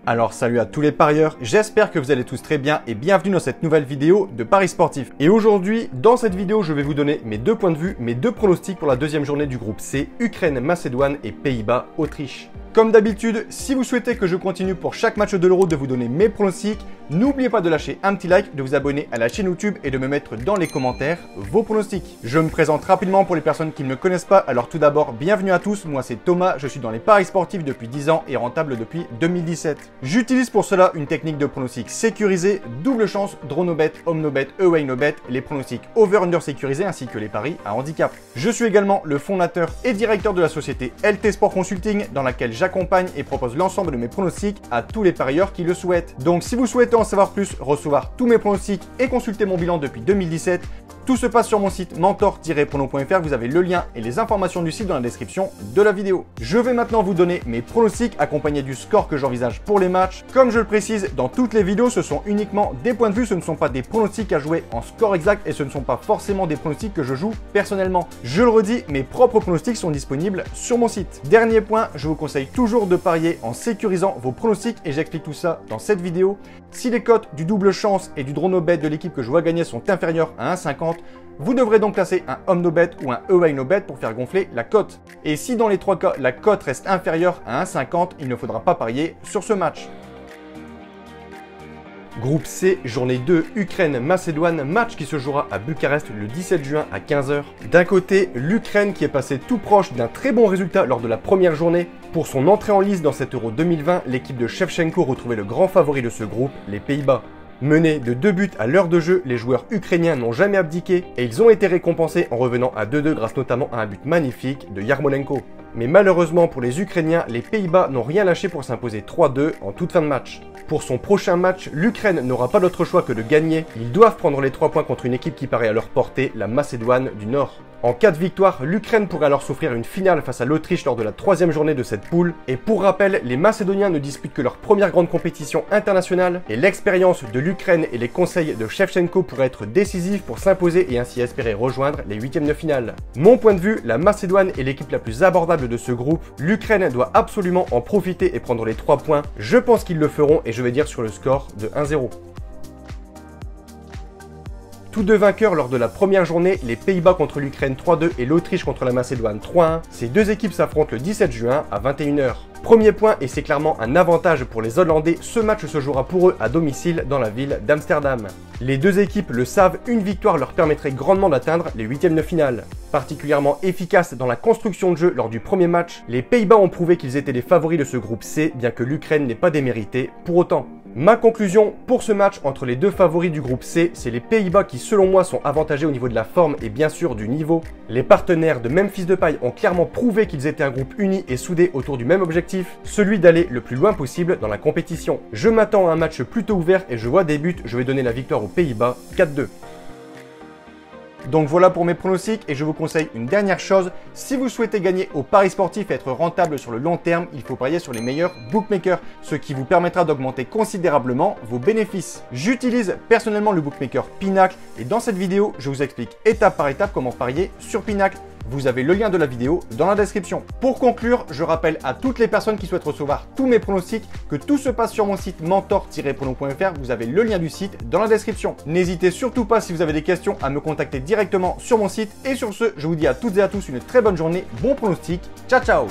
Alors salut à tous les parieurs, j'espère que vous allez tous très bien et bienvenue dans cette nouvelle vidéo de Paris Sportif. Et aujourd'hui, dans cette vidéo, je vais vous donner mes deux points de vue, mes deux pronostics pour la deuxième journée du groupe C, Ukraine, Macédoine et Pays-Bas, Autriche. Comme d'habitude, si vous souhaitez que je continue pour chaque match de l'Euro de vous donner mes pronostics, n'oubliez pas de lâcher un petit like, de vous abonner à la chaîne YouTube et de me mettre dans les commentaires vos pronostics. Je me présente rapidement pour les personnes qui ne me connaissent pas. Alors tout d'abord, bienvenue à tous, moi c'est Thomas, je suis dans les paris sportifs depuis 10 ans et rentable depuis 2017. J'utilise pour cela une technique de pronostic sécurisé, double chance, draw no bet, home no bet, away no bet, les pronostics over-under sécurisés ainsi que les paris à handicap. Je suis également le fondateur et directeur de la société LT Sport Consulting dans laquelle j'accompagne et propose l'ensemble de mes pronostics à tous les parieurs qui le souhaitent. Donc si vous souhaitez en savoir plus, recevoir tous mes pronostics et consulter mon bilan depuis 2017, tout se passe sur mon site mentor-prono.fr, vous avez le lien et les informations du site dans la description de la vidéo. Je vais maintenant vous donner mes pronostics accompagnés du score que j'envisage pour les matchs. Comme je le précise dans toutes les vidéos, ce sont uniquement des points de vue, ce ne sont pas des pronostics à jouer en score exact et ce ne sont pas forcément des pronostics que je joue personnellement. Je le redis, mes propres pronostics sont disponibles sur mon site. Dernier point, je vous conseille toujours de parier en sécurisant vos pronostics et j'explique tout ça dans cette vidéo. Si les cotes du double chance et du draw no bet de l'équipe que je vois gagner sont inférieures à 1,50, vous devrez donc placer un home no bet ou un away no bet pour faire gonfler la cote. Et si dans les trois cas, la cote reste inférieure à 1,50, il ne faudra pas parier sur ce match. Groupe C, journée 2, Ukraine-Macédoine, match qui se jouera à Bucarest le 17 juin à 15 h. D'un côté, l'Ukraine qui est passée tout proche d'un très bon résultat lors de la première journée. Pour son entrée en lice dans cet Euro 2020, l'équipe de Shevchenko retrouvait le grand favori de ce groupe, les Pays-Bas. Menés de 2 buts à l'heure de jeu, les joueurs ukrainiens n'ont jamais abdiqué et ils ont été récompensés en revenant à 2-2 grâce notamment à un but magnifique de Yarmolenko. Mais malheureusement pour les Ukrainiens, les Pays-Bas n'ont rien lâché pour s'imposer 3-2 en toute fin de match. Pour son prochain match, l'Ukraine n'aura pas d'autre choix que de gagner. Ils doivent prendre les 3 points contre une équipe qui paraît à leur portée, la Macédoine du Nord. En cas de victoire, l'Ukraine pourrait alors s'offrir une finale face à l'Autriche lors de la 3e journée de cette poule. Et pour rappel, les Macédoniens ne disputent que leur première grande compétition internationale et l'expérience de l'Ukraine et les conseils de Shevchenko pourraient être décisifs pour s'imposer et ainsi espérer rejoindre les 8e de finale. Mon point de vue, la Macédoine est l'équipe la plus abordable de ce groupe. L'Ukraine doit absolument en profiter et prendre les 3 points. Je pense qu'ils le feront et je vais dire sur le score de 1-0. Tous deux vainqueurs lors de la première journée, les Pays-Bas contre l'Ukraine 3-2 et l'Autriche contre la Macédoine 3-1. Ces deux équipes s'affrontent le 17 juin à 21 h. Premier point, et c'est clairement un avantage pour les Hollandais, ce match se jouera pour eux à domicile dans la ville d'Amsterdam. Les deux équipes le savent, une victoire leur permettrait grandement d'atteindre les 8e de finale. Particulièrement efficaces dans la construction de jeu lors du premier match, les Pays-Bas ont prouvé qu'ils étaient les favoris de ce groupe C, bien que l'Ukraine n'ait pas démérité pour autant. Ma conclusion pour ce match entre les deux favoris du groupe C, c'est les Pays-Bas qui selon moi sont avantagés au niveau de la forme et bien sûr du niveau. Les partenaires de Memphis Depay ont clairement prouvé qu'ils étaient un groupe uni et soudé autour du même objectif, celui d'aller le plus loin possible dans la compétition. Je m'attends à un match plutôt ouvert et je vois des buts, je vais donner la victoire aux Pays-Bas 4-2. Donc voilà pour mes pronostics et je vous conseille une dernière chose, si vous souhaitez gagner au paris sportif et être rentable sur le long terme, il faut parier sur les meilleurs bookmakers, ce qui vous permettra d'augmenter considérablement vos bénéfices. J'utilise personnellement le bookmaker Pinacle et dans cette vidéo, je vous explique étape par étape comment parier sur Pinacle. Vous avez le lien de la vidéo dans la description. Pour conclure, je rappelle à toutes les personnes qui souhaitent recevoir tous mes pronostics que tout se passe sur mon site mentor-prono.fr. Vous avez le lien du site dans la description. N'hésitez surtout pas si vous avez des questions à me contacter directement sur mon site. Et sur ce, je vous dis à toutes et à tous une très bonne journée. Bon pronostic. Ciao, ciao!